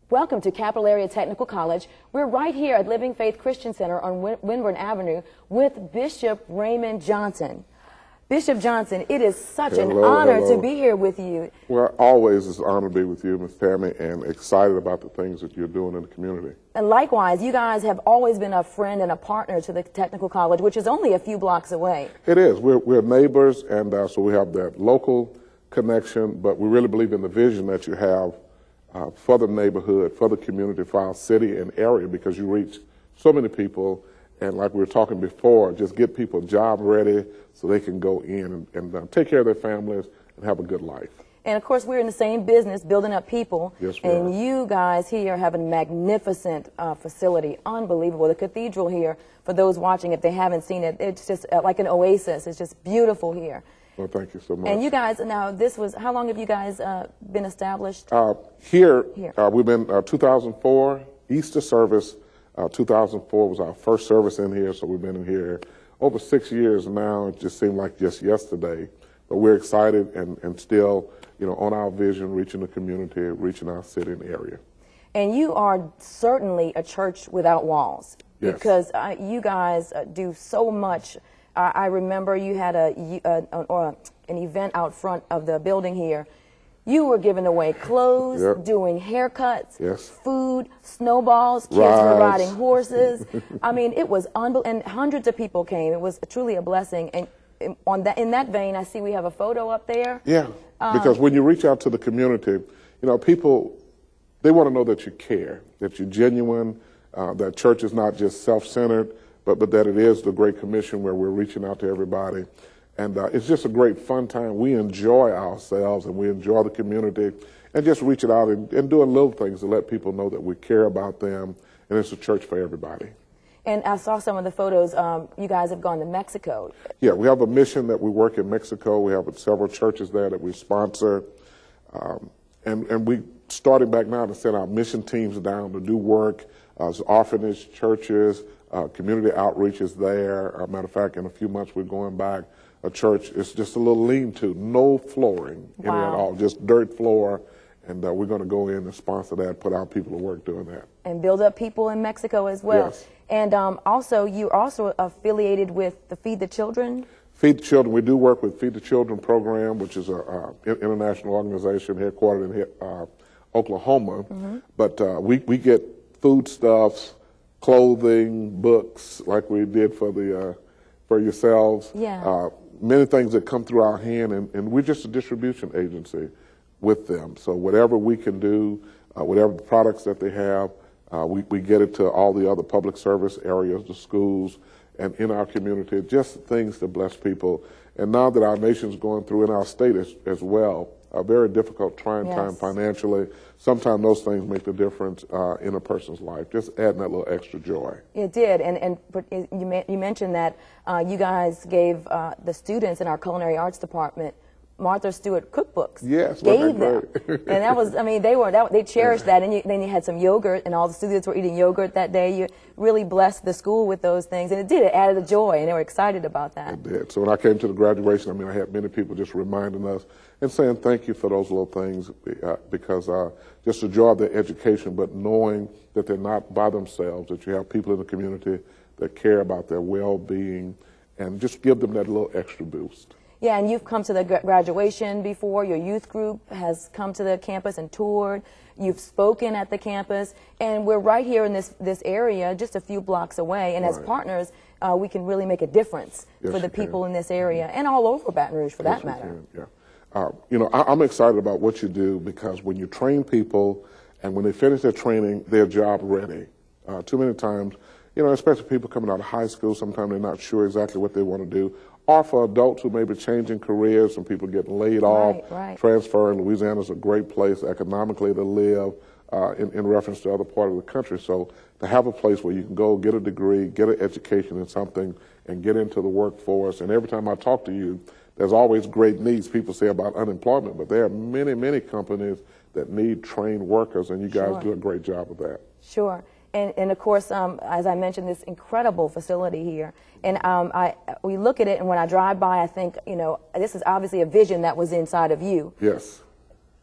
Welcome to Capital Area Technical College. We're right here at Living Faith Christian Center on Windward Avenue with Bishop Raymond Johnson. Bishop Johnson, it is such an honor to be here with you. Well, always it's an honor to be with you, Ms. Tammy, and excited about the things that you're doing in the community. And likewise, you guys have always been a friend and a partner to the Technical College, which is only a few blocks away. It is. We're neighbors, and so we have that local connection, but we really believe in the vision that you have for the neighborhood, for the community, for our city and area, because you reach so many people, and like we were talking before, just get people job ready so they can go in and take care of their families and have a good life. And of course, we're in the same business, building up people. Yes, we are. And you guys here have a magnificent facility, unbelievable. The cathedral here, for those watching, if they haven't seen it, it's just like an oasis. It's just beautiful here. Well, thank you so much. And you guys, now this was, how long have you guys been established? Here. We've been 2004, Easter service. 2004 was our first service in here, so we've been in here over 6 years now. It just seemed like just yesterday. But we're excited and still, on our vision, reaching the community, reaching our city and area. And you are certainly a church without walls. Yes. Because you guys do so much. I remember you had an event out front of the building here. You were giving away clothes, yep, doing haircuts, yes, food, snowballs, kids were riding horses. I mean, it was unbelievable, and hundreds of people came. It was truly a blessing. And in that vein, I see we have a photo up there. Yeah, because when you reach out to the community, people, they want to know that you care, that you're genuine, that church is not just self-centered, but that it is the Great Commission where we're reaching out to everybody. And it's just a great fun time. We enjoy ourselves and we enjoy the community and just reaching out and doing little things to let people know that we care about them, and it's a church for everybody. And I saw some of the photos. You guys have gone to Mexico. Yeah, we have a mission that we work in Mexico. We have several churches there that we sponsor. And we starting back now to send our mission teams down to do work, orphanage churches, community outreach is there. Matter of fact, in a few months we're going back. A church, it's just a little lean-to, no flooring in it at all, just dirt floor. And we're going to go in and sponsor that, put our people to work doing that. And build up people in Mexico as well. Yes. And also, you're also affiliated with the Feed the Children? Feed the Children. We do work with Feed the Children program, which is an international organization headquartered in Oklahoma. Mm-hmm. But we get foodstuffs, clothing, books, like we did for yourselves. Yeah. Many things that come through our hand, and we're just a distribution agency with them. So whatever we can do, whatever the products that they have, we get it to all the other public service areas, the schools, and in our community, just things to bless people. And now that our nation's going through, in our state as well, a very difficult trying time financially, sometimes those things make the difference in a person's life, just adding that little extra joy. It did, and you mentioned that you guys gave the students in our culinary arts department Martha Stewart cookbooks. Yes, gave them, and that was, I mean, they cherished that. And then you had some yogurt, and all the students were eating yogurt that day. You really blessed the school with those things, and it added a joy, and they were excited about that. It did. So when I came to the graduation, I mean, I had many people just reminding us and saying thank you for those little things, because just the joy of their education, but knowing that they're not by themselves, that you have people in the community that care about their well-being, and just give them that little extra boost. Yeah, and you've come to the graduation before. Your youth group has come to the campus and toured. You've spoken at the campus, and we're right here in this area, just a few blocks away. And as partners, we can really make a difference for the people in this area and all over Baton Rouge, for that matter. Yeah. I'm excited about what you do, because when you train people and when they finish their training, they're job ready. Too many times, especially people coming out of high school, sometimes they're not sure exactly what they want to do. Or for adults who may be changing careers, some people getting laid off, transferring. Louisiana's a great place economically to live in reference to other parts of the country. So to have a place where you can go get a degree, get an education in something, and get into the workforce. And every time I talk to you, there's always great needs. People say about unemployment, but there are many, many companies that need trained workers, and you guys do a great job of that. Sure. And of course, as I mentioned, this incredible facility here. And we look at it, and when I drive by, I think, this is obviously a vision that was inside of you. Yes.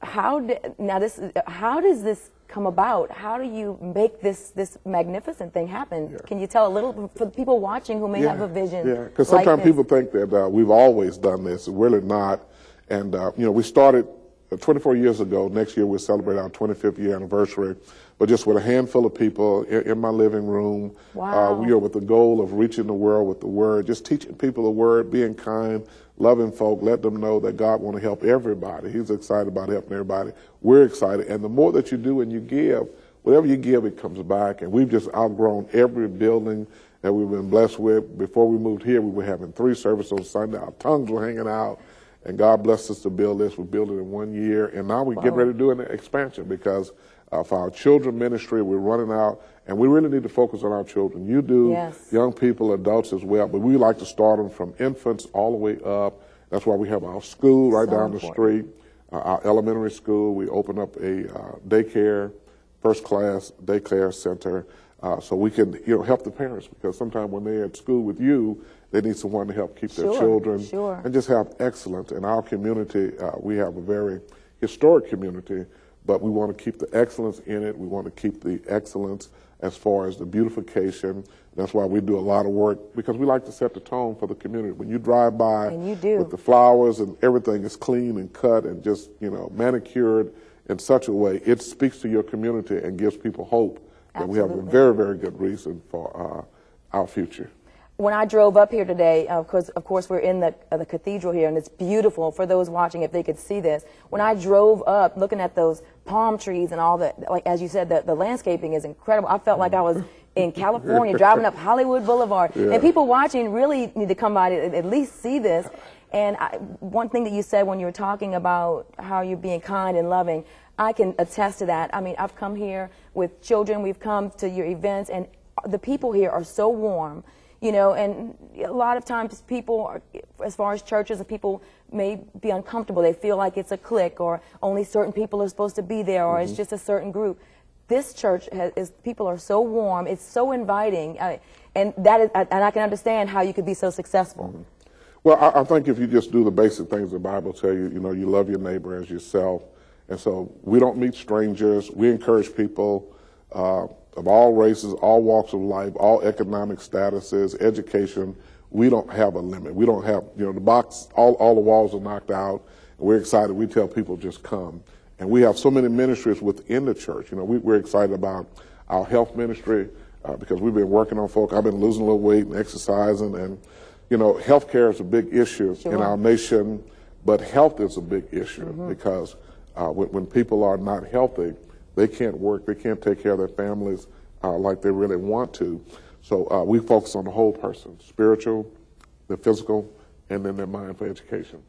how does this come about? How do you make this magnificent thing happen? Yeah. Can you tell a little for the people watching who may have a vision? Yeah, because sometimes people think that we've always done this. We're really not. And you know, we started 24 years ago. Next year we'll celebrate our 25th year anniversary. But just with a handful of people in my living room, we are with the goal of reaching the world with the word, just teaching people the word, being kind, loving folk, let them know that God wants to help everybody. He's excited about helping everybody. We're excited. And the more that you do and you give, whatever you give, it comes back. And we've just outgrown every building that we've been blessed with. Before we moved here, we were having 3 services on Sunday. Our tongues were hanging out. And God blessed us to build this. We built it in 1 year. And now we get ready to do an expansion because for our children ministry, we're running out. And we really need to focus on our children. You do, young people, adults as well. But we like to start them from infants all the way up. That's why we have our school right down the street, our elementary school. We open up a daycare, first-class daycare center, so we can help the parents. Because sometimes when they're at school with you, they need someone to help keep their children and just have excellence. In our community, we have a very historic community, but we want to keep the excellence in it. We want to keep the excellence as far as the beautification. That's why we do a lot of work, because we like to set the tone for the community. When you drive by with the flowers and everything is clean and cut and just, manicured in such a way, it speaks to your community and gives people hope that we have a very, very good reason for our future. When I drove up here today, of course we're in the cathedral here, and it's beautiful for those watching if they could see this. When I drove up, looking at those palm trees and all that, like as you said, the landscaping is incredible. I felt like I was in California driving up Hollywood Boulevard. And people watching really need to come by to at least see this. And one thing that you said when you were talking about how you're being kind and loving, I can attest to that. I mean, I've come here with children. We've come to your events, and the people here are so warm. And a lot of times people, as far as churches, people may be uncomfortable. They feel like it's a clique, or only certain people are supposed to be there, or it's just a certain group. This church people are so warm. It's so inviting, and I can understand how you could be so successful. Well, I think if you just do the basic things the Bible tells you, you love your neighbor as yourself, and so we don't meet strangers. We encourage people of all races, all walks of life, all economic statuses, education. We don't have a limit. We don't have, the box, all the walls are knocked out. And we're excited. We tell people just come. And we have so many ministries within the church. We're excited about our health ministry because we've been working on folk. I've been losing a little weight and exercising. And, health care is a big issue in our nation, but health is a big issue because when people are not healthy, they can't work, they can't take care of their families like they really want to. So we focus on the whole person, spiritual, the physical, and then their mind for education.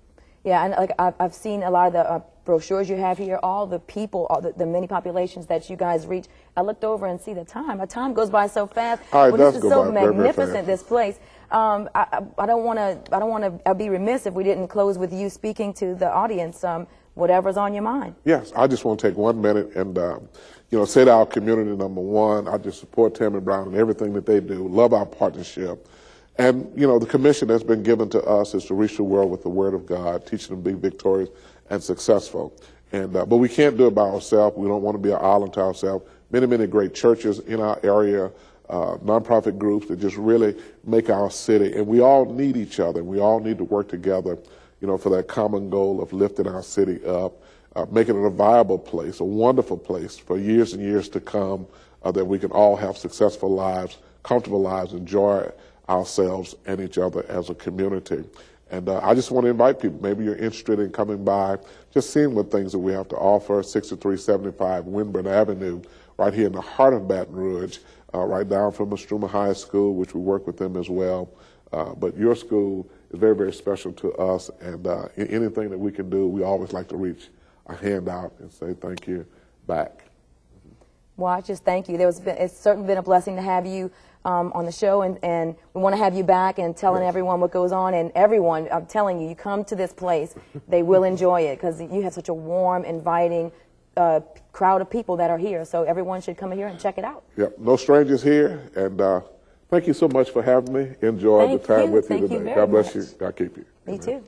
Yeah, and like I've seen a lot of the brochures you have here, all the people, the many populations that you guys reach. I looked over and see the time. The time goes by so fast. This is so magnificent, this place. I don't want to. I'd be remiss if we didn't close with you speaking to the audience. Whatever's on your mind. Yes, I just want to take 1 minute and, say to our community, number one, I just support Tammy Brown and everything that they do, love our partnership. And, the commission that's been given to us is to reach the world with the word of God, teaching them to be victorious and successful. And but we can't do it by ourselves. We don't want to be an island to ourselves. Many, many great churches in our area, nonprofit groups that just really make our city. And we all need each other. We all need to work together for that common goal of lifting our city up, making it a viable place, a wonderful place for years and years to come, that we can all have successful lives, comfortable lives, enjoy ourselves and each other as a community. And I just want to invite people, maybe you're interested in coming by, just seeing what things that we have to offer, 6375 Winburn Avenue, right here in the heart of Baton Rouge, right down from Mastruma High School, which we work with them as well. But your school is very, very special to us, and anything that we can do, we always like to reach a hand out and say thank you back. Well, I just thank you. It's certainly been a blessing to have you on the show, and we want to have you back and telling everyone what goes on. And everyone, I'm telling you, you come to this place, they will enjoy it because you have such a warm, inviting crowd of people that are here. So everyone should come here and check it out. Yep, no strangers here, and thank you so much for having me. Enjoy the time with you today. God bless you. God keep you. Me too.